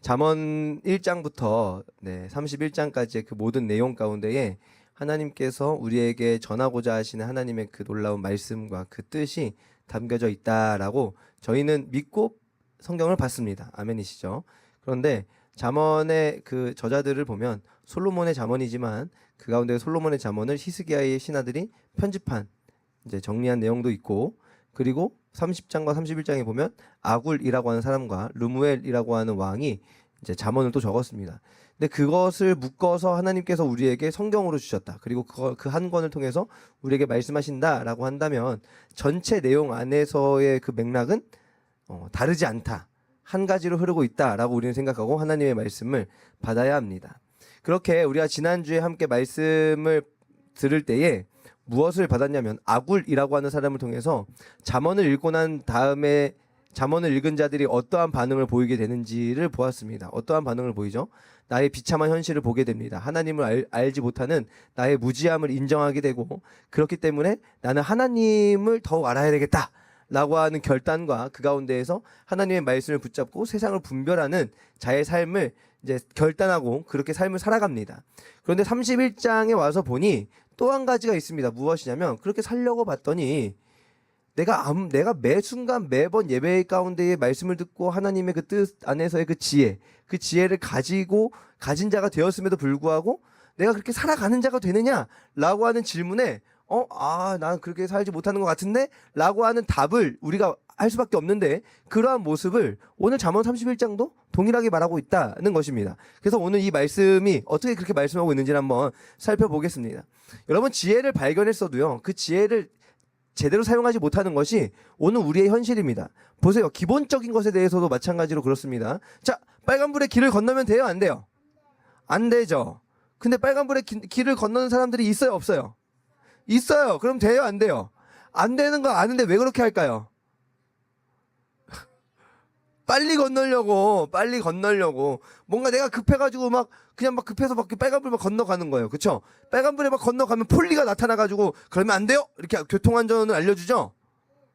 잠언 1장부터 31장까지의 그 모든 내용 가운데에 하나님께서 우리에게 전하고자 하시는 하나님의 그 놀라운 말씀과 그 뜻이 담겨져 있다라고 저희는 믿고 성경을 봤습니다. 아멘이시죠? 그런데 잠언의 그 저자들을 보면 솔로몬의 잠언이지만 그 가운데 솔로몬의 잠언을 히스기야의 신하들이 편집한 이제 정리한 내용도 있고, 그리고 30장과 31장에 보면 아굴이라고 하는 사람과 르무엘이라고 하는 왕이 이제 잠언을 또 적었습니다. 근데 그것을 묶어서 하나님께서 우리에게 성경으로 주셨다. 그리고 그 한 권을 통해서 우리에게 말씀하신다라고 한다면 전체 내용 안에서의 그 맥락은 다르지 않다. 한 가지로 흐르고 있다라고 우리는 생각하고 하나님의 말씀을 받아야 합니다. 그렇게 우리가 지난주에 함께 말씀을 들을 때에 무엇을 받았냐면 아굴이라고 하는 사람을 통해서 잠언을 읽고 난 다음에 잠언을 읽은 자들이 어떠한 반응을 보이게 되는지를 보았습니다. 어떠한 반응을 보이죠? 나의 비참한 현실을 보게 됩니다. 하나님을 알지 못하는 나의 무지함을 인정하게 되고, 그렇기 때문에 나는 하나님을 더욱 알아야 되겠다 라고 하는 결단과 그 가운데에서 하나님의 말씀을 붙잡고 세상을 분별하는 자의 삶을 이제 결단하고 그렇게 삶을 살아갑니다. 그런데 31장에 와서 보니 또 한 가지가 있습니다. 무엇이냐면, 그렇게 살려고 봤더니 내가 매 순간 매번 예배 가운데의 말씀을 듣고 하나님의 그 뜻 안에서의 그 지혜를 가진 자가 되었음에도 불구하고 내가 그렇게 살아가는 자가 되느냐라고 하는 질문에 나는 그렇게 살지 못하는 것 같은데 라고 하는 답을 우리가 할 수밖에 없는데, 그러한 모습을 오늘 잠언 31장도 동일하게 말하고 있다는 것입니다. 그래서 오늘 이 말씀이 어떻게 그렇게 말씀하고 있는지를 한번 살펴보겠습니다. 여러분, 지혜를 발견했어도요, 그 지혜를 제대로 사용하지 못하는 것이 오늘 우리의 현실입니다. 보세요. 기본적인 것에 대해서도 마찬가지로 그렇습니다. 자, 빨간불에 길을 건너면 돼요? 안 돼요? 안 되죠. 근데 빨간불에 길을 건너는 사람들이 있어요? 없어요? 있어요. 그럼 돼요? 안 돼요? 안 되는 거 아는데 왜 그렇게 할까요? 빨리 건너려고 뭔가 내가 급해가지고 그냥 급해서 빨간불 건너가는 거예요. 그쵸? 빨간불에 건너가면 폴리가 나타나가지고 그러면 안 돼요? 이렇게 교통안전을 알려주죠?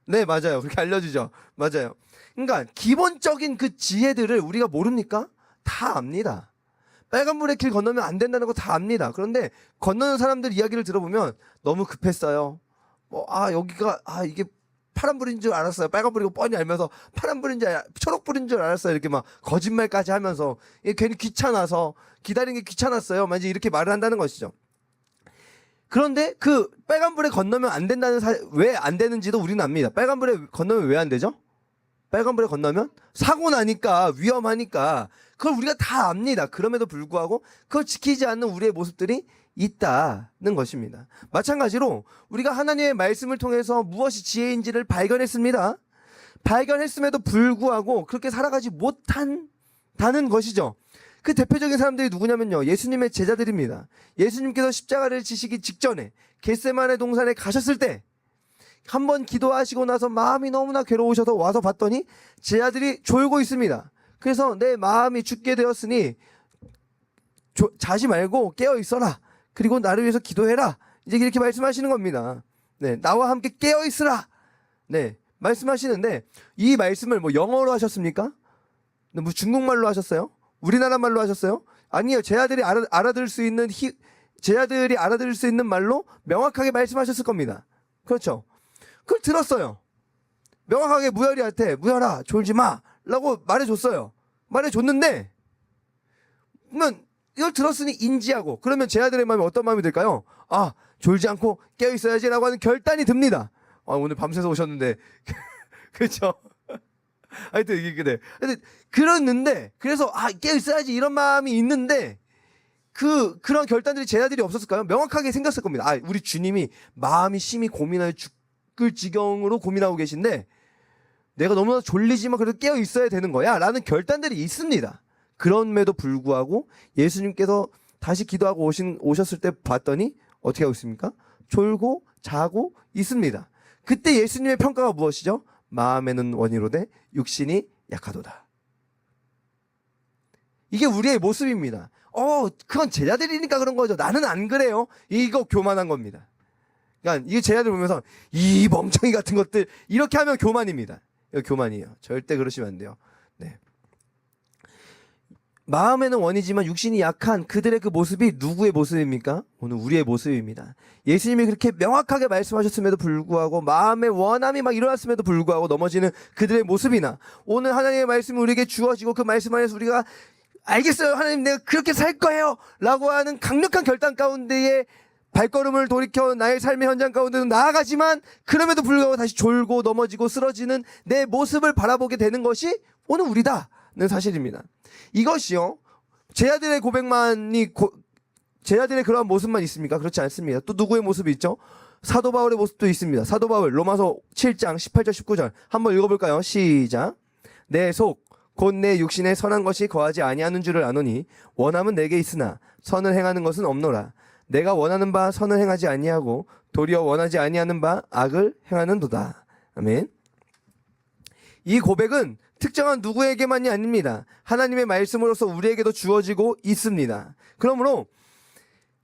네, 맞아요. 그렇게 알려주죠. 맞아요. 그러니까 기본적인 그 지혜들을 우리가 모릅니까? 다 압니다. 빨간불에 길 건너면 안 된다는 거 다 압니다. 그런데 건너는 사람들 이야기를 들어보면 너무 급했어요. 이게 파란불인 줄 알았어요. 빨간불이고 뻔히 알면서 초록불인 줄 알았어요. 이렇게 거짓말까지 하면서 괜히 귀찮아서 기다리는 게 귀찮았어요. 만약 이렇게 말을 한다는 것이죠. 그런데 그 빨간불에 건너면 안 된다는 왜 안 되는지도 우리는 압니다. 빨간불에 건너면 왜 안 되죠? 빨간불에 건너면 사고 나니까, 위험하니까. 그걸 우리가 다 압니다. 그럼에도 불구하고 그걸 지키지 않는 우리의 모습들이 있다는 것입니다. 마찬가지로 우리가 하나님의 말씀을 통해서 무엇이 지혜인지를 발견했습니다. 발견했음에도 불구하고 그렇게 살아가지 못한다는 것이죠. 그 대표적인 사람들이 누구냐면요, 예수님의 제자들입니다. 예수님께서 십자가를 지시기 직전에 겟세마네 동산에 가셨을 때 한번 기도하시고 나서 마음이 너무나 괴로우셔서 와서 봤더니 제자들이 졸고 있습니다. 그래서 내 마음이 죽게 되었으니 자지 말고 깨어 있어라. 그리고 나를 위해서 기도해라. 이제 이렇게 말씀하시는 겁니다. 네, 나와 함께 깨어 있으라. 네, 말씀하시는데 이 말씀을 영어로 하셨습니까? 중국말로 하셨어요? 우리나라 말로 하셨어요? 아니요, 제자들이 알아들을 수 있는 말로 명확하게 말씀하셨을 겁니다. 그렇죠? 그걸 들었어요. 명확하게 무열아 졸지 마라고 말해줬어요. 말해줬는데 그러면 이걸 들었으니 인지하고, 그러면 제 아들의 마음이 어떤 마음이 들까요? 졸지 않고 깨어 있어야지라고 하는 결단이 듭니다. 오늘 밤새서 오셨는데 그렇죠? 하여튼 이게 그래. 그랬는데, 그래서 깨어 있어야지 이런 마음이 있는데 그런 결단들이 제 아들이 없었을까요? 명확하게 생겼을 겁니다. 우리 주님이 마음이 심히 고민하여 죽을 지경으로 고민하고 계신데 내가 너무나 졸리지만 그래도 깨어 있어야 되는 거야 라는 결단들이 있습니다. 그럼에도 불구하고 예수님께서 다시 기도하고 오셨을 때 봤더니 어떻게 하고 있습니까? 졸고 자고 있습니다. 그때 예수님의 평가가 무엇이죠? 마음에는 원이로되 육신이 약하도다. 이게 우리의 모습입니다. 그건 제자들이니까 그런 거죠. 나는 안 그래요. 이거 교만한 겁니다. 그러니까 이게 제자들 보면서 이 멍청이 같은 것들 이렇게 하면 교만입니다. 이거 교만이에요. 절대 그러시면 안 돼요. 네. 마음에는 원이지만 육신이 약한 그들의 그 모습이 누구의 모습입니까? 오늘 우리의 모습입니다. 예수님이 그렇게 명확하게 말씀하셨음에도 불구하고 마음의 원함이 막 일어났음에도 불구하고 넘어지는 그들의 모습이나 오늘 하나님의 말씀이 우리에게 주어지고 그 말씀 안에서 우리가 알겠어요. 하나님 내가 그렇게 살 거예요. 라고 하는 강력한 결단 가운데에 발걸음을 돌이켜 나의 삶의 현장 가운데로 나아가지만 그럼에도 불구하고 다시 졸고 넘어지고 쓰러지는 내 모습을 바라보게 되는 것이 오늘 우리다는 사실입니다. 이것이요. 제 아들의 고백만이 제 아들의 그러한 모습만 있습니까? 그렇지 않습니다. 또 누구의 모습이 있죠? 사도 바울의 모습도 있습니다. 사도 바울 로마서 7장 18절 19절 한번 읽어볼까요? 시작. 내 속 곧 내 육신에 선한 것이 거하지 아니하는 줄을 아노니 원함은 내게 있으나 선을 행하는 것은 없노라. 내가 원하는 바 선을 행하지 아니하고 도리어 원하지 아니하는 바 악을 행하는도다. 아멘. 이 고백은 특정한 누구에게만이 아닙니다. 하나님의 말씀으로서 우리에게도 주어지고 있습니다. 그러므로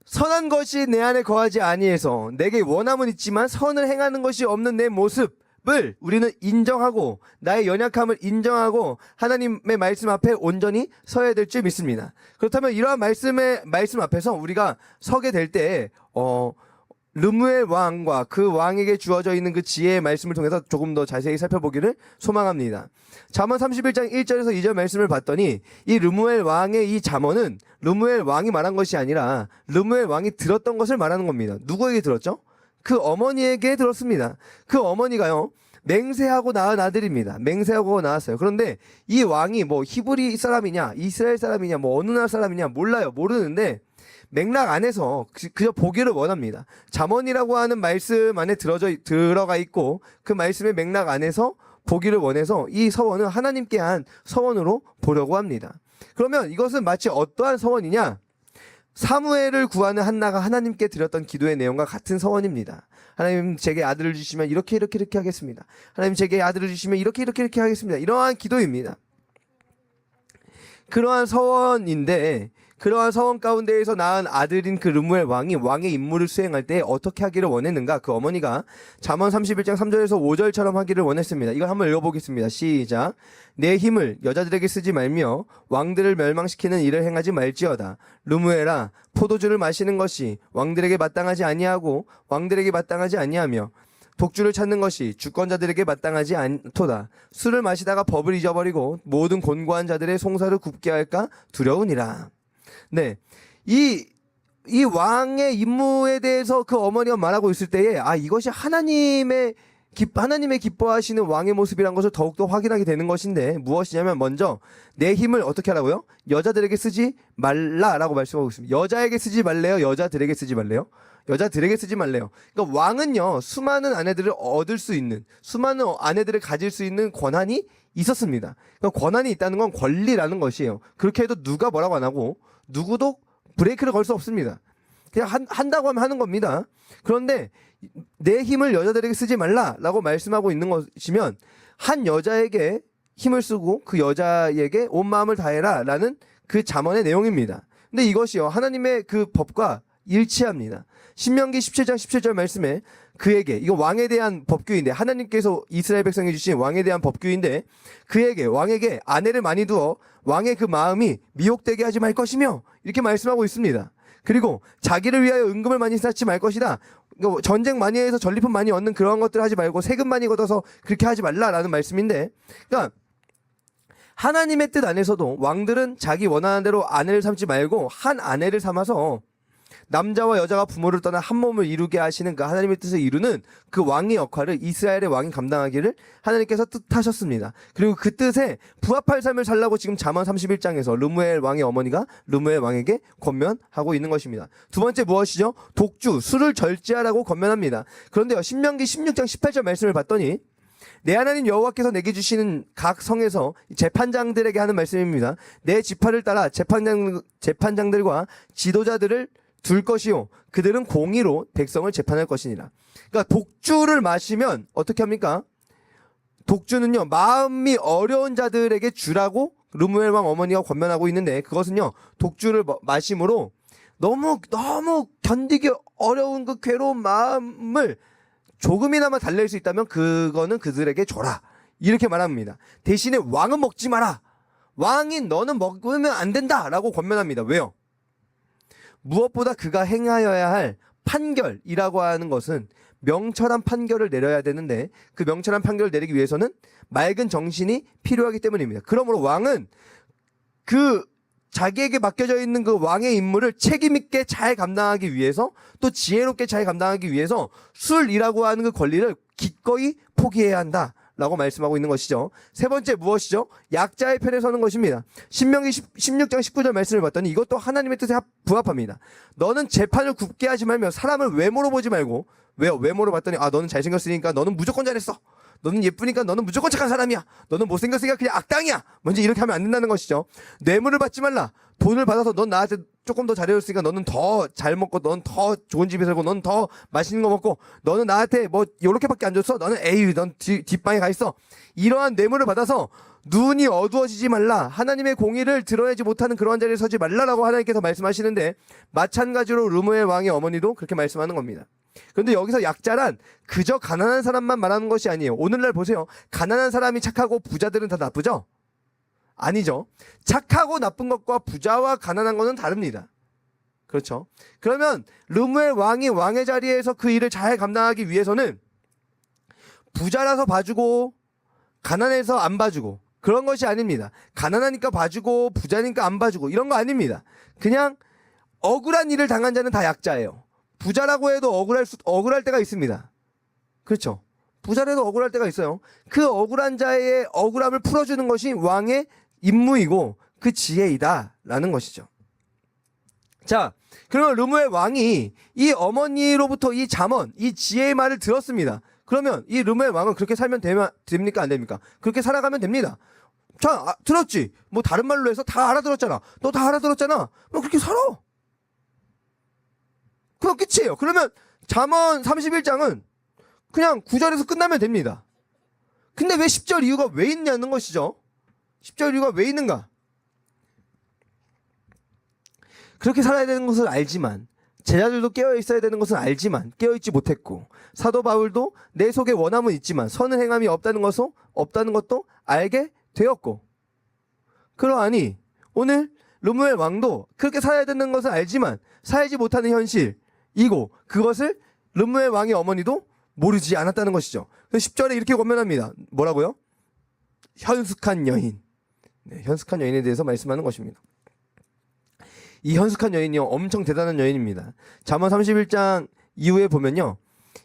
선한 것이 내 안에 거하지 아니해서 내게 원함은 있지만 선을 행하는 것이 없는 내 모습을 우리는 인정하고 나의 연약함을 인정하고 하나님의 말씀 앞에 온전히 서야 될 줄 믿습니다. 그렇다면 이러한 말씀 앞에서 우리가 서게 될 때 르무엘 왕과 그 왕에게 주어져 있는 그 지혜의 말씀을 통해서 조금 더 자세히 살펴보기를 소망합니다. 잠언 31장 1절에서 2절 말씀을 봤더니 이 르무엘 왕의 이 잠언은 르무엘 왕이 말한 것이 아니라 르무엘 왕이 들었던 것을 말하는 겁니다. 누구에게 들었죠? 그 어머니에게 들었습니다. 그 어머니가요. 맹세하고 낳은 아들입니다. 맹세하고 낳았어요. 그런데 이 왕이 뭐 히브리 사람이냐 이스라엘 사람이냐 뭐 어느 나라 사람이냐 몰라요. 모르는데 맥락 안에서 그저 보기를 원합니다. 잠언이라고 하는 말씀 안에 들어가 있고 그 말씀의 맥락 안에서 보기를 원해서 이 서원은 하나님께 한 서원으로 보려고 합니다. 그러면 이것은 마치 어떠한 서원이냐? 사무엘을 구하는 한나가 하나님께 드렸던 기도의 내용과 같은 서원입니다. 하나님 제게 아들을 주시면 이렇게 하겠습니다. 하나님 제게 아들을 주시면 이렇게 하겠습니다. 이러한 기도입니다. 그러한 서원인데 그러한 서원 가운데에서 낳은 아들인 그 르무엘 왕이 왕의 임무를 수행할 때 어떻게 하기를 원했는가? 그 어머니가 잠언 31장 3절에서 5절처럼 하기를 원했습니다. 이걸 한번 읽어보겠습니다. 시작. 내 힘을 여자들에게 쓰지 말며 왕들을 멸망시키는 일을 행하지 말지어다. 르무엘아 포도주를 마시는 것이 왕들에게 마땅하지 아니하고 왕들에게 마땅하지 아니하며 독주를 찾는 것이 주권자들에게 마땅하지 않도다. 술을 마시다가 법을 잊어버리고 모든 곤고한 자들의 송사를 굽게 할까 두려우니라. 네, 이 왕의 임무에 대해서 그 어머니가 말하고 있을 때에 이것이 하나님의 기뻐하시는 왕의 모습이란 것을 더욱더 확인하게 되는 것인데 무엇이냐면 먼저 내 힘을 어떻게 하라고요? 여자들에게 쓰지 말라라고 말씀하고 있습니다. 여자에게 쓰지 말래요? 여자들에게 쓰지 말래요? 여자들에게 쓰지 말래요. 그러니까 왕은요 수많은 아내들을 얻을 수 있는 수많은 아내들을 가질 수 있는 권한이 있었습니다. 그러니까 권한이 있다는 건 권리라는 것이에요. 그렇게 해도 누가 뭐라고 안 하고 누구도 브레이크를 걸 수 없습니다. 그냥 한다고 하면 하는 겁니다. 그런데 내 힘을 여자들에게 쓰지 말라라고 말씀하고 있는 것이면 한 여자에게 힘을 쓰고 그 여자에게 온 마음을 다해라 라는 그 잠언의 내용입니다. 근데 이것이요 하나님의 그 법과 일치합니다. 신명기 17장 17절 말씀에 그에게 이거 왕에 대한 법규인데 하나님께서 이스라엘 백성에 주신 왕에 대한 법규인데 그에게 왕에게 아내를 많이 두어 왕의 그 마음이 미혹되게 하지 말 것이며 이렇게 말씀하고 있습니다. 그리고 자기를 위하여 은금을 많이 쌓지 말 것이다. 전쟁 많이 해서 전리품 많이 얻는 그런 것들 하지 말고 세금 많이 걷어서 그렇게 하지 말라라는 말씀인데 그러니까 하나님의 뜻 안에서도 왕들은 자기 원하는 대로 아내를 삼지 말고 한 아내를 삼아서 남자와 여자가 부모를 떠나 한 몸을 이루게 하시는 그 하나님의 뜻을 이루는 그 왕의 역할을 이스라엘의 왕이 감당하기를 하나님께서 뜻하셨습니다. 그리고 그 뜻에 부합할 삶을 살라고 지금 잠언 31장에서 르무엘 왕의 어머니가 르무엘 왕에게 권면하고 있는 것입니다. 두 번째 무엇이죠? 독주, 술을 절제하라고 권면합니다. 그런데요 신명기 16장 18절 말씀을 봤더니 내 하나님 여호와께서 내게 주시는 각 성에서 재판장들에게 하는 말씀입니다. 내 지파를 따라 재판장들과 지도자들을 둘 것이요 그들은 공의로 백성을 재판할 것이니라. 그러니까 독주를 마시면 어떻게 합니까? 독주는요 마음이 어려운 자들에게 주라고 르무엘 왕 어머니가 권면하고 있는데 그것은요 독주를 마심으로 너무 견디기 어려운 그 괴로운 마음을 조금이나마 달랠 수 있다면 그거는 그들에게 줘라 이렇게 말합니다. 대신에 왕은 먹지 마라. 왕인 너는 먹으면 안 된다라고 권면합니다. 왜요? 무엇보다 그가 행하여야 할 판결이라고 하는 것은 명철한 판결을 내려야 되는데 그 명철한 판결을 내리기 위해서는 맑은 정신이 필요하기 때문입니다. 그러므로 왕은 그 자기에게 맡겨져 있는 그 왕의 임무를 책임 있게 잘 감당하기 위해서 또 지혜롭게 잘 감당하기 위해서 술이라고 하는 그 권리를 기꺼이 포기해야 한다라고 말씀하고 있는 것이죠. 세 번째 무엇이죠? 약자의 편에 서는 것입니다. 신명기 16장 19절 말씀을 봤더니 이것도 하나님의 뜻에 부합합니다. 너는 재판을 굽게 하지 말며 사람을 외모로 보지 말고. 왜요? 외모로 봤더니 너는 잘생겼으니까 너는 무조건 잘했어. 너는 예쁘니까 너는 무조건 착한 사람이야. 너는 못생겼으니까 그냥 악당이야. 먼저 이렇게 하면 안 된다는 것이죠. 뇌물을 받지 말라. 돈을 받아서 넌 나한테 조금 더 잘해줬으니까 너는 더 잘 먹고 너는 더 좋은 집에 살고 너는 더 맛있는 거 먹고 너는 나한테 뭐 요렇게밖에 안 줬어. 너는 에이 넌 뒷방에 가 있어. 이러한 뇌물을 받아서 눈이 어두워지지 말라. 하나님의 공의를 드러내지 못하는 그러한 자리에 서지 말라라고 하나님께서 말씀하시는데 마찬가지로 르무엘 왕의 어머니도 그렇게 말씀하는 겁니다. 그런데 여기서 약자란 그저 가난한 사람만 말하는 것이 아니에요. 오늘날 보세요. 가난한 사람이 착하고 부자들은 다 나쁘죠? 아니죠. 착하고 나쁜 것과 부자와 가난한 것은 다릅니다. 그렇죠? 그러면 르무엘 왕이 왕의 자리에서 그 일을 잘 감당하기 위해서는 부자라서 봐주고 가난해서 안 봐주고 그런 것이 아닙니다. 가난하니까 봐주고 부자니까 안 봐주고 이런 거 아닙니다. 그냥 억울한 일을 당한 자는 다 약자예요. 부자라고 해도 억울할 때가 있습니다. 그렇죠? 부자라도 억울할 때가 있어요. 그 억울한 자의 억울함을 풀어주는 것이 왕의 임무이고 그 지혜이다라는 것이죠. 자, 그러면 르무엘 왕이 이 어머니로부터 이 잠언, 이 지혜의 말을 들었습니다. 그러면 이 르무엘 왕은 그렇게 살면 됩니까? 안 됩니까? 그렇게 살아가면 됩니다. 자, 들었지? 뭐 다른 말로 해서 다 알아들었잖아. 너 다 알아들었잖아. 뭐 그렇게 살아. 그럼 끝이에요. 그러면 잠언 31장은 그냥 9절에서 끝나면 됩니다. 근데 왜 10절 이유가 왜 있냐는 것이죠. 10절 이유가 왜 있는가? 그렇게 살아야 되는 것을 알지만 제자들도 깨어 있어야 되는 것은 알지만 깨어 있지 못했고 사도 바울도 내 속에 원함은 있지만 선을 행함이 없다는 것도 알게 되었고 그러하니 오늘 르무엘 왕도 그렇게 살아야 되는 것을 알지만 살지 못하는 현실이고 그것을 르무엘 왕의 어머니도 모르지 않았다는 것이죠. 10절에 이렇게 권면합니다. 뭐라고요? 현숙한 여인. 네, 현숙한 여인에 대해서 말씀하는 것입니다. 이 현숙한 여인이요 엄청 대단한 여인입니다. 잠언 31장 이후에 보면요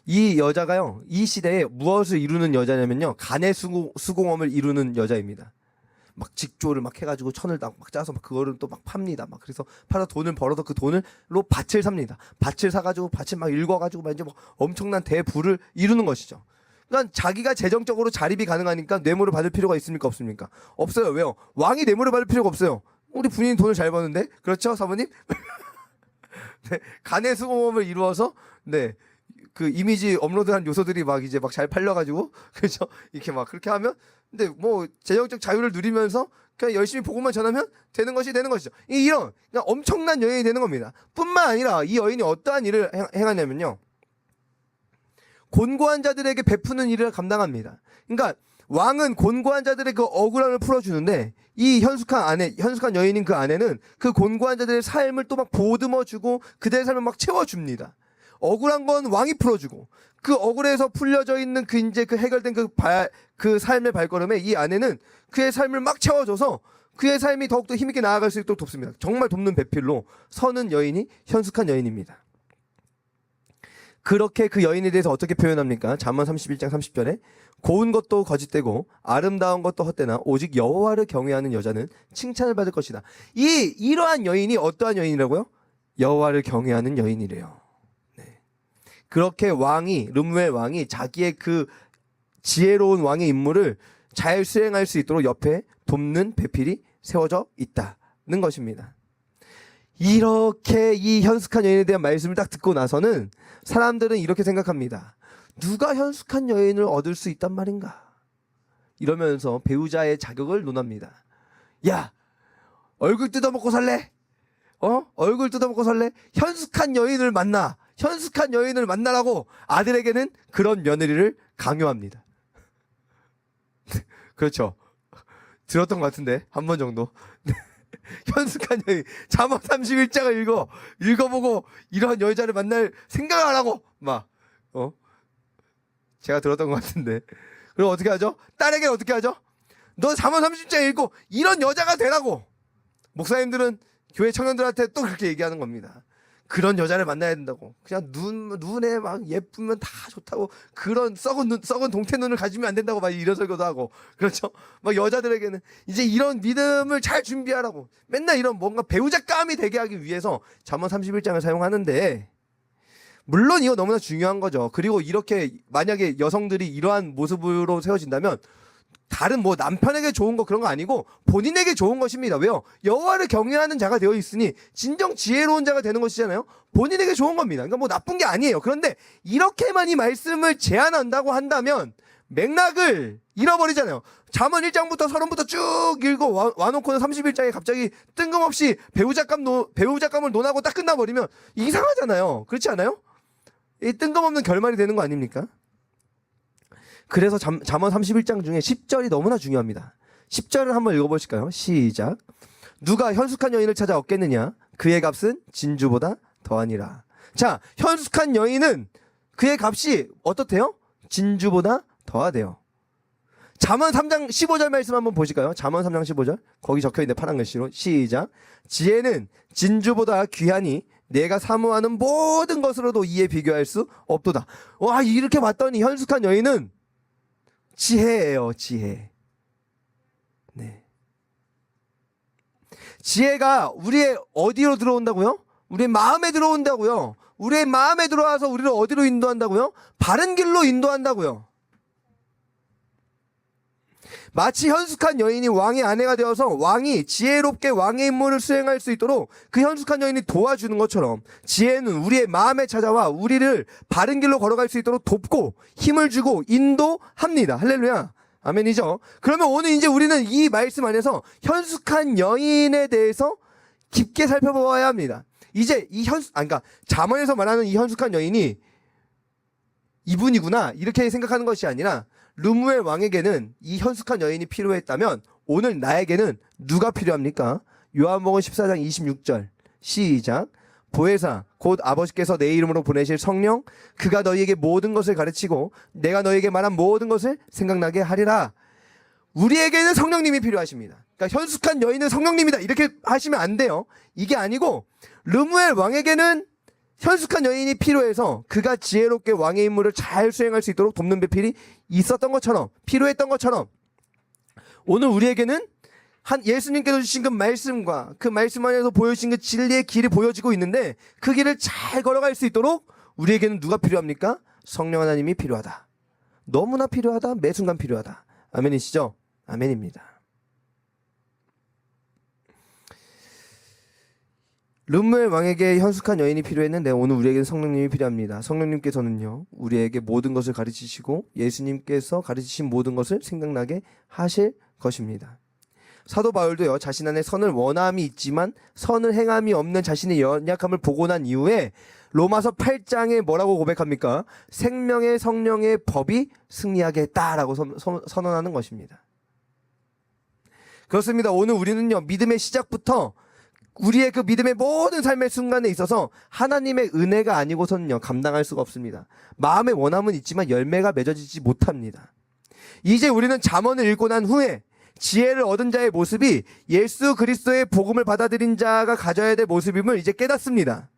이 여자가요 이 시대에 무엇을 이루는 여자냐면요 간의 수공업을 이루는 여자입니다. 막 직조를 막 해가지고 천을 막 짜서 막 그거를 또 막 팝니다. 막 그래서 팔아 돈을 벌어서 그 돈으로 밭을 삽니다. 밭을 사가지고 밭을 막 일궈가지고 막 이제 막 엄청난 대부를 이루는 것이죠. 그러니까 자기가 재정적으로 자립이 가능하니까 뇌물을 받을 필요가 있습니까? 없습니까? 없어요. 왜요? 왕이 뇌물을 받을 필요가 없어요. 우리 부인이 돈을 잘 버는데 그렇죠, 사모님? 네, 간의 수공업을 이루어서 네. 그 이미지 업로드한 요소들이 막 이제 막 잘 팔려가지고 그렇죠 이렇게 막 그렇게 하면 근데 뭐 재정적 자유를 누리면서 그냥 열심히 복음만 전하면 되는 것이죠. 이런 그냥 엄청난 여인이 되는 겁니다. 뿐만 아니라 이 여인이 어떠한 일을 행하냐면요 곤고한 자들에게 베푸는 일을 감당합니다. 그러니까 왕은 곤고한 자들의 그 억울함을 풀어주는데 이 현숙한 여인인 그 아내는 그 곤고한 자들의 삶을 또 막 보듬어주고 그들의 삶을 막 채워줍니다. 억울한 건 왕이 풀어주고 그 억울해서 풀려져 있는 그 이제 그 해결된 그 삶의 발걸음에 이 아내는 그의 삶을 막 채워줘서 그의 삶이 더욱더 힘있게 나아갈 수 있도록 돕습니다. 정말 돕는 배필로 서는 여인이 현숙한 여인입니다. 그렇게 그 여인에 대해서 어떻게 표현합니까? 잠언 31장 30절에 고운 것도 거짓되고 아름다운 것도 헛되나 오직 여호와를 경외하는 여자는 칭찬을 받을 것이다. 이러한 여인이 어떠한 여인이라고요? 여호와를 경외하는 여인이래요. 그렇게 르무엘 왕이 자기의 그 지혜로운 왕의 임무를 잘 수행할 수 있도록 옆에 돕는 배필이 세워져 있다는 것입니다. 이렇게 이 현숙한 여인에 대한 말씀을 딱 듣고 나서는 사람들은 이렇게 생각합니다. 누가 현숙한 여인을 얻을 수 있단 말인가? 이러면서 배우자의 자격을 논합니다. 야, 얼굴 뜯어먹고 살래? 얼굴 뜯어먹고 살래? 현숙한 여인을 만나라고 아들에게는 그런 며느리를 강요합니다. 그렇죠. 들었던 것 같은데 한 번 정도. 현숙한 여인 잠언 31장을 읽어보고 이런 여자를 만날 생각을 안 하고 막 제가 들었던 것 같은데. 그럼 어떻게 하죠? 딸에게 어떻게 하죠? 너 잠언 30장 읽고 이런 여자가 되라고. 목사님들은 교회 청년들한테 또 그렇게 얘기하는 겁니다. 그런 여자를 만나야 된다고. 그냥 눈에 막 예쁘면 다 좋다고. 그런 썩은 동태 눈을 가지면 안 된다고 막 이런 설교도 하고. 그렇죠? 막 여자들에게는 이제 이런 믿음을 잘 준비하라고. 맨날 이런 뭔가 배우자감이 되게 하기 위해서 잠언 31장을 사용하는데, 물론 이거 너무나 중요한 거죠. 그리고 이렇게 만약에 여성들이 이러한 모습으로 세워진다면 다른 뭐 남편에게 좋은 거 그런 거 아니고 본인에게 좋은 것입니다. 왜요? 여호와를 경외하는 자가 되어 있으니 진정 지혜로운 자가 되는 것이잖아요. 본인에게 좋은 겁니다. 그러니까 뭐 나쁜 게 아니에요. 그런데 이렇게만 이 말씀을 제안한다고 한다면 맥락을 잃어버리잖아요. 잠언 1장부터 서론부터 쭉 읽고 와놓고는 31장에 갑자기 뜬금없이 배우자감을 논하고 딱 끝나버리면 이상하잖아요. 그렇지 않아요? 이 뜬금없는 결말이 되는 거 아닙니까? 그래서 잠언 31장 중에 10절이 너무나 중요합니다. 10절을 한번 읽어보실까요? 시작. 누가 현숙한 여인을 찾아 얻겠느냐? 그의 값은 진주보다 더하니라. 자, 현숙한 여인은 그의 값이 어떻대요? 진주보다 더하대요. 잠언 3장 15절 말씀 한번 보실까요? 잠언 3장 15절. 거기 적혀있는 파란 글씨로 시작. 지혜는 진주보다 귀하니 내가 사모하는 모든 것으로도 이에 비교할 수 없도다. 와, 이렇게 봤더니 현숙한 여인은 지혜예요, 지혜. 네. 지혜가 우리의 어디로 들어온다고요? 우리의 마음에 들어온다고요. 우리의 마음에 들어와서 우리를 어디로 인도한다고요? 바른 길로 인도한다고요. 마치 현숙한 여인이 왕의 아내가 되어서 왕이 지혜롭게 왕의 임무를 수행할 수 있도록 그 현숙한 여인이 도와주는 것처럼 지혜는 우리의 마음에 찾아와 우리를 바른 길로 걸어갈 수 있도록 돕고 힘을 주고 인도합니다. 할렐루야. 아멘이죠. 그러면 오늘 이제 우리는 이 말씀 안에서 현숙한 여인에 대해서 깊게 살펴보아야 합니다. 이제 그러니까 잠언에서 말하는 이 현숙한 여인이 이분이구나 이렇게 생각하는 것이 아니라 르무엘 왕에게는 이 현숙한 여인이 필요했다면 오늘 나에게는 누가 필요합니까? 요한복음 14장 26절 시작. 보혜사 곧 아버지께서 내 이름으로 보내실 성령 그가 너희에게 모든 것을 가르치고 내가 너희에게 말한 모든 것을 생각나게 하리라. 우리에게는 성령님이 필요하십니다. 그러니까 현숙한 여인은 성령님이다 이렇게 하시면 안 돼요. 이게 아니고 르무엘 왕에게는 현숙한 여인이 필요해서 그가 지혜롭게 왕의 임무를 잘 수행할 수 있도록 돕는 배필이 있었던 것처럼 필요했던 것처럼 오늘 우리에게는 예수님께서 주신 그 말씀과 그 말씀 안에서 보여주신 그 진리의 길이 보여지고 있는데 그 길을 잘 걸어갈 수 있도록 우리에게는 누가 필요합니까? 성령 하나님이 필요하다. 너무나 필요하다. 매 순간 필요하다. 아멘이시죠? 아멘입니다. 르무엘 왕에게 현숙한 여인이 필요했는데 오늘 우리에게는 성령님이 필요합니다. 성령님께서는요 우리에게 모든 것을 가르치시고 예수님께서 가르치신 모든 것을 생각나게 하실 것입니다. 사도 바울도요 자신 안에 선을 원함이 있지만 선을 행함이 없는 자신의 연약함을 보고 난 이후에 로마서 8장에 뭐라고 고백합니까? 생명의 성령의 법이 승리하게 했다라고 선언하는 것입니다. 그렇습니다. 오늘 우리는요 믿음의 시작부터 우리의 그 믿음의 모든 삶의 순간에 있어서 하나님의 은혜가 아니고서는요 감당할 수가 없습니다. 마음의 원함은 있지만 열매가 맺어지지 못합니다. 이제 우리는 잠언을 읽고 난 후에 지혜를 얻은 자의 모습이 예수 그리스도의 복음을 받아들인 자가 가져야 될 모습임을 이제 깨닫습니다.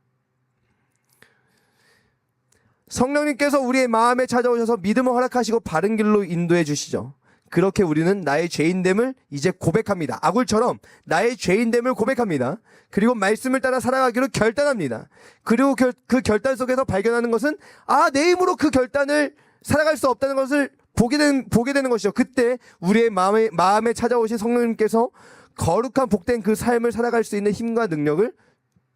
성령님께서 우리의 마음에 찾아오셔서 믿음을 허락하시고 바른 길로 인도해 주시죠. 그렇게 우리는 나의 죄인됨을 이제 고백합니다. 아굴처럼 나의 죄인됨을 고백합니다. 그리고 말씀을 따라 살아가기로 결단합니다. 그리고 그 결단 속에서 발견하는 것은 내 힘으로 그 결단을 살아갈 수 없다는 것을 보게 되는 것이죠. 그때 우리의 마음에 찾아오신 성령님께서 거룩한 복된 그 삶을 살아갈 수 있는 힘과 능력을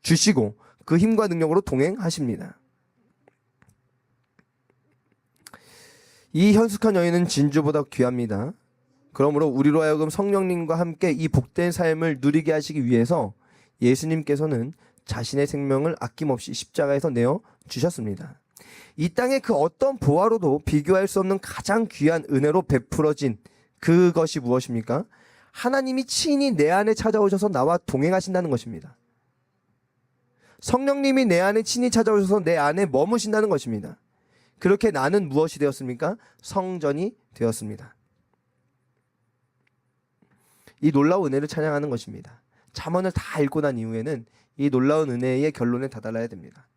주시고 그 힘과 능력으로 동행하십니다. 이 현숙한 여인은 진주보다 귀합니다. 그러므로 우리로 하여금 성령님과 함께 이 복된 삶을 누리게 하시기 위해서 예수님께서는 자신의 생명을 아낌없이 십자가에서 내어 주셨습니다. 이 땅의 그 어떤 보화로도 비교할 수 없는 가장 귀한 은혜로 베풀어진 그것이 무엇입니까? 하나님이 친히 내 안에 찾아오셔서 나와 동행하신다는 것입니다. 성령님이 내 안에 친히 찾아오셔서 내 안에 머무신다는 것입니다. 그렇게 나는 무엇이 되었습니까? 성전이 되었습니다. 이 놀라운 은혜를 찬양하는 것입니다. 잠언을 다 읽고 난 이후에는 이 놀라운 은혜의 결론에 다다라야 됩니다.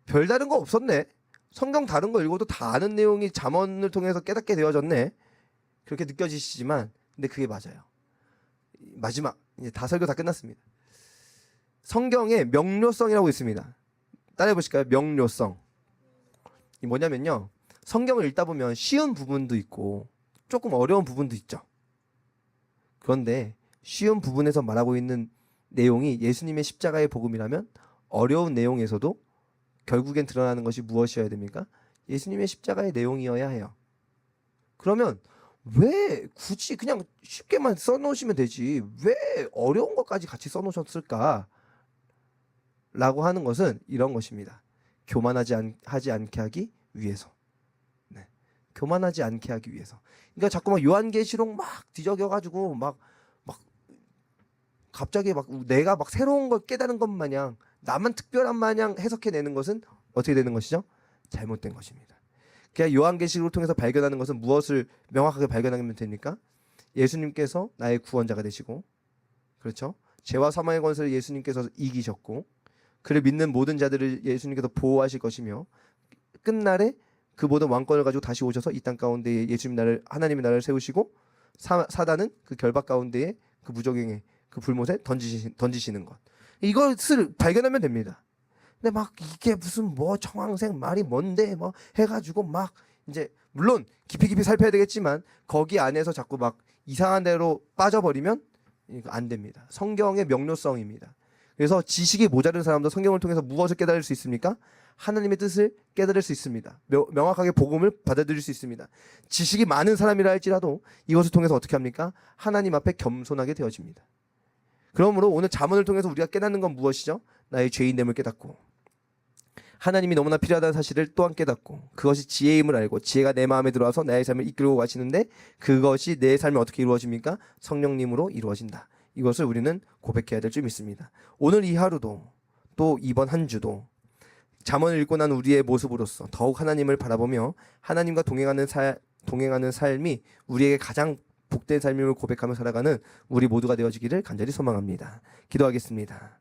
별다른 거 없었네. 성경 다른 거 읽어도 다 아는 내용이 잠언을 통해서 깨닫게 되어졌네. 그렇게 느껴지시지만 근데 그게 맞아요. 마지막 이제 다 설교 다 끝났습니다. 성경에 명료성이라고 있습니다. 따라해 보실까요? 명료성. 이 뭐냐면요. 성경을 읽다 보면 쉬운 부분도 있고 조금 어려운 부분도 있죠. 그런데 쉬운 부분에서 말하고 있는 내용이 예수님의 십자가의 복음이라면 어려운 내용에서도 결국엔 드러나는 것이 무엇이어야 됩니까? 예수님의 십자가의 내용이어야 해요. 그러면 왜 굳이 그냥 쉽게만 써놓으시면 되지 왜 어려운 것까지 같이 써놓으셨을까? 라고 하는 것은 이런 것입니다. 하지 않게 하기 위해서. 네. 교만하지 않게 하기 위해서. 그러니까 자꾸 막 요한계시록 막 뒤적여가지고 막 갑자기 막 내가 막 새로운 걸 깨달은 것 마냥 나만 특별한 마냥 해석해내는 것은 어떻게 되는 것이죠? 잘못된 것입니다. 그냥 요한계시록을 통해서 발견하는 것은 무엇을 명확하게 발견하면 됩니까? 예수님께서 나의 구원자가 되시고, 그렇죠? 죄와 사망의 권세를 예수님께서 이기셨고, 그를 믿는 모든 자들을 예수님께서 보호하실 것이며, 끝날에 그 모든 왕권을 가지고 다시 오셔서 이 땅 가운데에 하나님의 나라를 세우시고, 사단은 그 결박 가운데에 그 무적행에 그 불못에 던지시는 것. 이것을 발견하면 됩니다. 근데 막 이게 무슨 뭐 청황색 말이 뭔데 뭐 해가지고 막 이제 물론 깊이 살펴야 되겠지만 거기 안에서 자꾸 막 이상한 데로 빠져버리면 이거 안 됩니다. 성경의 명료성입니다. 그래서 지식이 모자른 사람도 성경을 통해서 무엇을 깨달을 수 있습니까? 하나님의 뜻을 깨달을 수 있습니다. 명확하게 복음을 받아들일 수 있습니다. 지식이 많은 사람이라 할지라도 이것을 통해서 어떻게 합니까? 하나님 앞에 겸손하게 되어집니다. 그러므로 오늘 잠언을 통해서 우리가 깨닫는 건 무엇이죠? 나의 죄인됨을 깨닫고 하나님이 너무나 필요하다는 사실을 또한 깨닫고 그것이 지혜임을 알고 지혜가 내 마음에 들어와서 나의 삶을 이끌고 가시는데 그것이 내 삶에 어떻게 이루어집니까? 성령님으로 이루어진다. 이것을 우리는 고백해야 될 줄 믿습니다. 오늘 이 하루도 또 이번 한 주도 잠언을 읽고 난 우리의 모습으로서 더욱 하나님을 바라보며 하나님과 동행하는 삶이 우리에게 가장 복된 삶임을 고백하며 살아가는 우리 모두가 되어지기를 간절히 소망합니다. 기도하겠습니다.